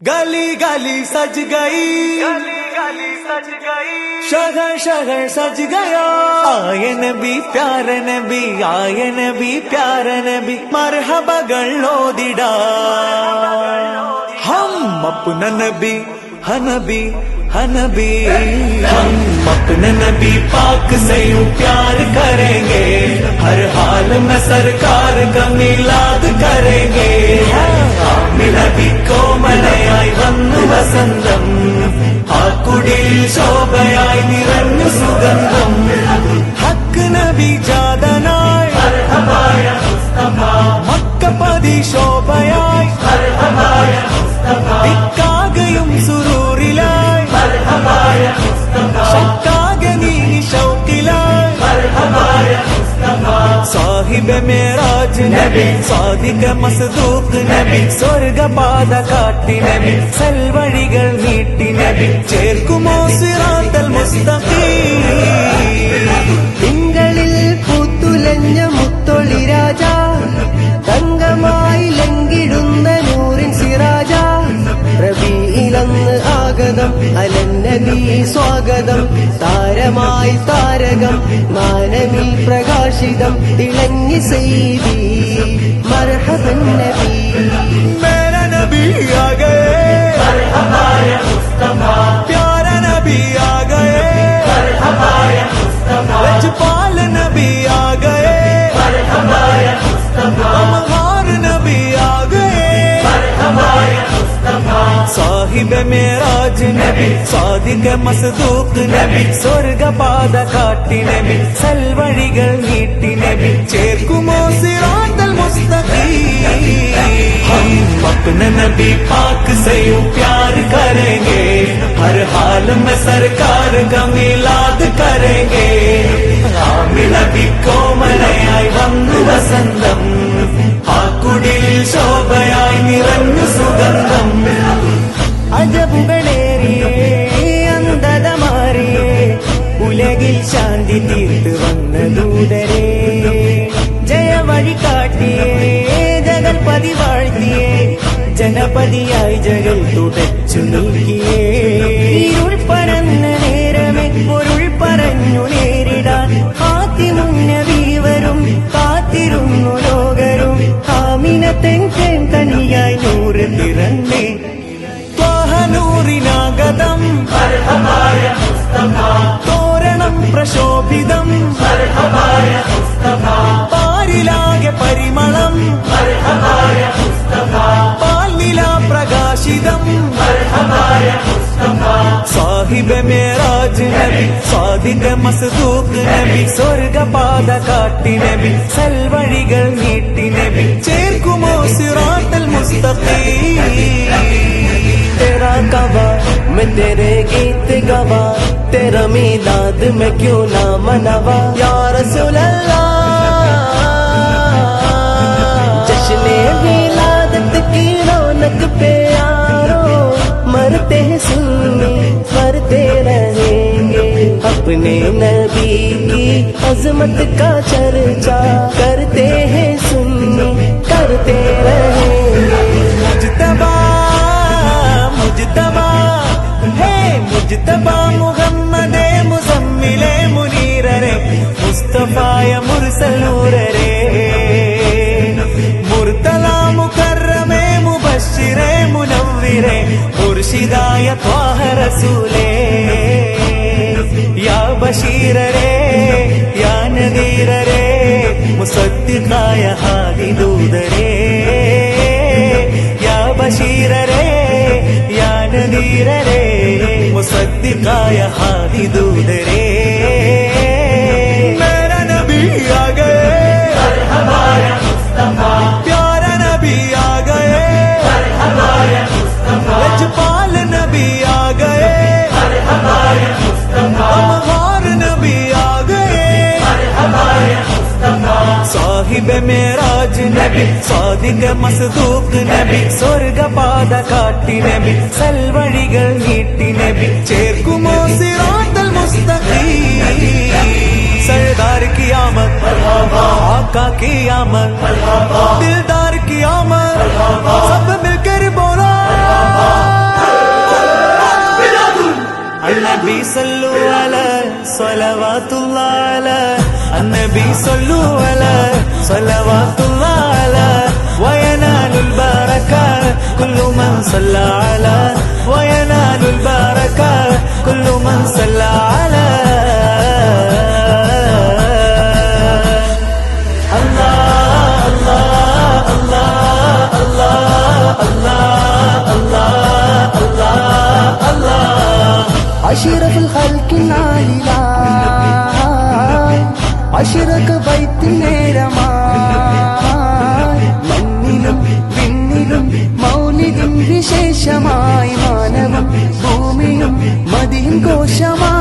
गली गली सज गई, गली गली सज गई, शहर शहर सज गया। आए नबी प्यारे नबी, आए नबी प्यारे नबी, मरहबगळोदिड़ा। हम अपना नबी हनबी हनबी, हम अपने नबी पाक से यूं प्यार करेंगे, हर हाल में सरकार का मिलाद करेंगे। നബി കോമലയായി വന്നു വസന്തം, ആ കുടിൽ ശോഭയായി നിറഞ്ഞു സുഗന്ധം। ഹക്ക് നബി ജാതനായി മക്കപതി ശോഭയായി, ദിക്കാകയും സുരൂറിലായി, ശക്കാകെ നീ ശൗക്കിലായി। സാഹിബ് മേറാജ് നബി, സാദിഖ് മസ്ദൂഖ് നബി, സ്വർഗപാത കാട്ടി നബി, സൽവഴികൾ നീട്ടി നബി, ചേർക്കുമോ സിറാത്തൽ മുസ്തഖീം। തിങ്കളിൽ പൂത്തുലഞ്ഞ മുത്തൊളി രാജ, തങ്കമായി ലംഘിടുന്ന നൂറിൻ സിറാജ, റബീഇലന്ന് ആഗതം അലന്നബി സ്വാഗതം, താരമായി താരകം മാനമിൽ പ്രകാശിതം, തിളങ്ങി സയ്യിദി മർഹബൻ നബി। മേരാ നബി ആ ഗയേ, പ്യാരാ നബി ആ ഗയേ, ലജ്പാൽ നബി ആ ഗയേ, അമഹാർ നബി ആ ഗയേ। സാഹിബ് മേറാജ് നബി, സാദിഖ് മസ്ദൂഖ് നബി, സ്വർഗപാത കാട്ടി നബി, സൽവഴികൾ നീട്ടി നബി, ചേർക്കുമോ സിറാത്തൽ മുസ്തഖീം। हम अपने नबी पाक से यूं प्यार करेंगे, हर हाल में सरकार का मिलाद करेंगे। നബി കോമലയായി വന്നു വസന്തം, ആ കുടിൽ ശോഭയായി നിറഞ്ഞു സുഗന്ധം। അജബുകളേറിയേ അന്ധത മാറിയേ, ഉലകിൽ ശാന്തി തീർത്ത് വന്ന ദൂതരേ, ജയവഴി കാട്ടിയേ ജഗൽപതി വാഴ്ത്തിയേ, ജനപതിയായി ജഗൽ തുടച്ചു നീക്കിയേ। ഇരുൾ പരന്ന നേരമേ പൊരുൾ പറഞ്ഞു നേരിടാൻ, ആത്തിമുന്നബി വരും കാത്തിരുന്നു ലോകരും, ആമിനത്തെൻ തനിയായി നൂറ് പിറന്നേ। നൂറിനാഗതം തോരണം പ്രശോഭിതം, പാരിലാകെ പരിമളം, പാൽനില പ്രകാശിതം। സാഹിബ് മേറാജ് നബി, സാദിഖ് മസ്ദൂഖ് നബി, സ്വർഗപാത കാട്ടി നബി, സൽവഴികൾ നീട്ടി നബി, ചേർക്കുമോ സിറാത്തൽ മുസ്തഖീം। तेरा गवा मैं तेरे गीत गवा, तेरा मिलाद में क्यों ना मनावा या रसूल अल्लाह। जश्ने मिलादत की रौनक पे यारो, मरते हैं सुन्नी मरते रहेंगे, अपने नबी की अजमत का चर्चा करते हैं सुन्नी करते रहेंगे। मुजतबा मुजतबा है मुजतबा, मुहम्मदे मुजम्मिले मुनीररे, मुस्तफाय मुरसल नूररे, मुर्तला मुकर्रमे मुबश्शिरे मुनव्विरे, मुर्शिदाय त्वाह रसूले। या बशीररे या नदीररे, मुसद्दिकाय हादी दूदरे। या बशीररे या नदीररे, मुसद्दिकाय हादी दूदरे। मेरा नबी आ गए, प्यारा नबी आ गए, लजपाल नबी आ गए, अमहार नबी आ गए। സാഹിബ് മേറാജ് നബി, സാദിഖ് മസ്ദൂഖ് നബി, സ്വർഗപാത കാട്ടി നബി, സൽവഴികൾ നീട്ടി നബി, ചേർക്കുമോ സിറാത്തൽ മുസ്തഖീം। सरदार की आमद, आका की आमद, दिलदार की आमद, सब मिलकर बोला സല്ലു അലാ സ്വലവാത്തുല്ലാഹി അലാ النبي صلوا على صلوات الله على وينال البركة كل من صلى على وينال البركة كل من صلى على الله الله الله الله الله الله الله أشرف الخلق العالي അശിറക്ക് ബൈത്തിൽ നേരമായി മണ്ണിലും വിണ്ണിലും മൗലിദിൻ വിശേഷമായി മാനവം ഭൂമിയും മദിയും കോശമായി